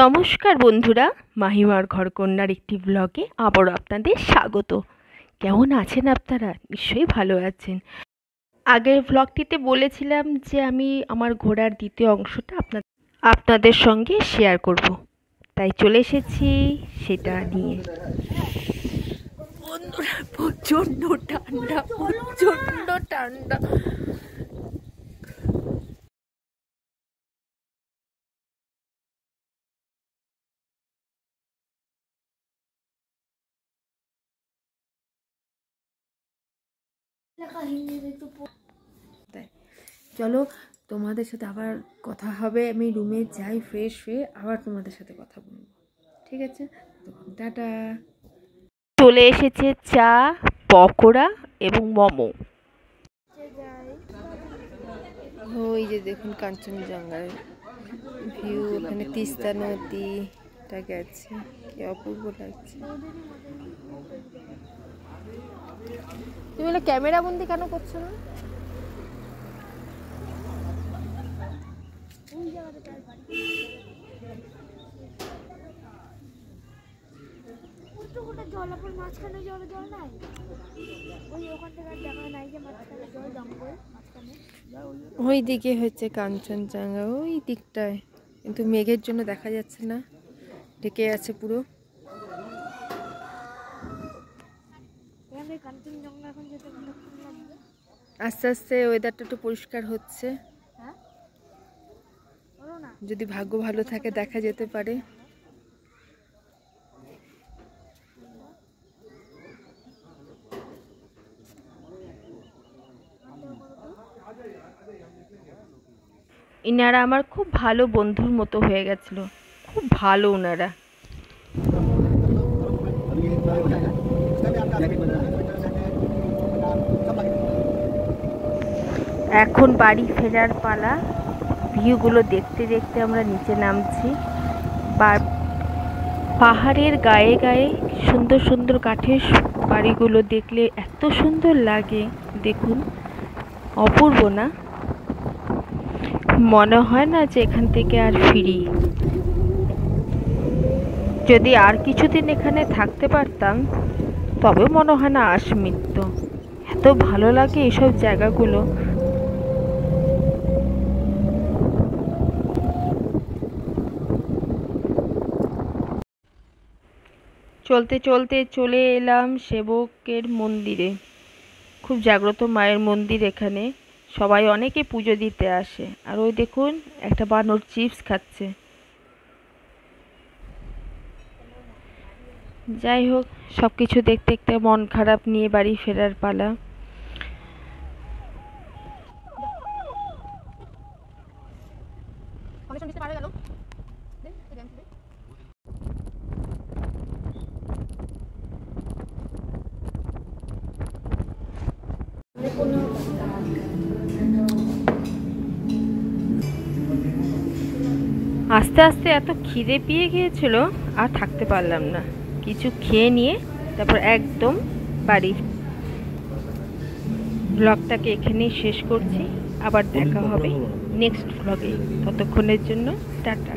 নমস্কার বন্ধুরা, মাহিমার ঘরকন্যার একটি ব্লগে আবারও আপনাদের স্বাগত। কেমন আছেন আপনারা? নিশ্চয়ই ভালো আছেন। আগের ব্লগটিতে বলেছিলাম যে আমি আমার ঘোরার দ্বিতীয় অংশটা আপনাদের সঙ্গে শেয়ার করব, তাই চলে এসেছি সেটা নিয়ে। বন্ধুরা, প্রচণ্ড ঠান্ডা, প্রচণ্ড ঠান্ডা। চলো তোমাদের সাথে আবার কথা হবে। আমি রুমে যাই, ফ্রেশ হয়ে আবার তোমাদের সাথে কথা বলবো, ঠিক আছে? তখন টাটা। চলে এসেছে চা, পকোড়া এবং মোমো। ওই যে দেখুন কাঞ্চনজঙ্ঘার ভিউ, ওখানে তিস্তা নদীটা গেছে, কি অপূর্ব লাগছে। তুমি বলে ক্যামেরা বন্দি কেন করছো না? ওই দিকে হচ্ছে কাঞ্চনজঙ্ঘা, ওই দিকটায়, কিন্তু মেঘের জন্য দেখা যাচ্ছে না, ঢেকে আছে পুরো। আস্তে আস্তে ওয়েদারটা একটু পরিষ্কার হচ্ছে, যদি ভাগ্য ভালো থাকে দেখা যেতে পারে। ইনারা আমার খুব ভালো বন্ধুর মতো হয়ে গেছিল, খুব ভালো ওনারা। এখন বাড়ি ফেরার পালা। ভিউগুলো দেখতে দেখতে আমরা নিচে নামছি। পাহাড়ের গায়ে গায়ে সুন্দর সুন্দর কাঠের বাড়িগুলো দেখলে এত সুন্দর লাগে, দেখুন, অপূর্ব না? মনে হয় না যে এখান থেকে আর ফিরি। যদি আর কিছুদিন এখানে থাকতে পারতাম তবে মনে হয় না আসমৃত্য। এত ভালো লাগে এইসব জায়গাগুলো। চলতে চলতে চলে এলাম সেবকের মন্দিরে। খুব জাগ্রত মায়ের মন্দির এখানে, সবাই অনেকে পুজো দিতে আসে। আর ওই দেখুন একটা বানর চিপস খাচ্ছে। যাই হোক, সব কিছু দেখতে দেখতে মন খারাপ নিয়ে বাড়ি ফেরার পালা। আস্তে আস্তে এত খিদে পেয়ে গিয়েছিল, আর থাকতে পারলাম না। কিছু খেয়ে নিয়ে তারপর একদম বাড়ি। ব্লগটাকে এখানেই শেষ করছি, আবার দেখা হবে নেক্সট ব্লগে। ততক্ষণের জন্য টাটা।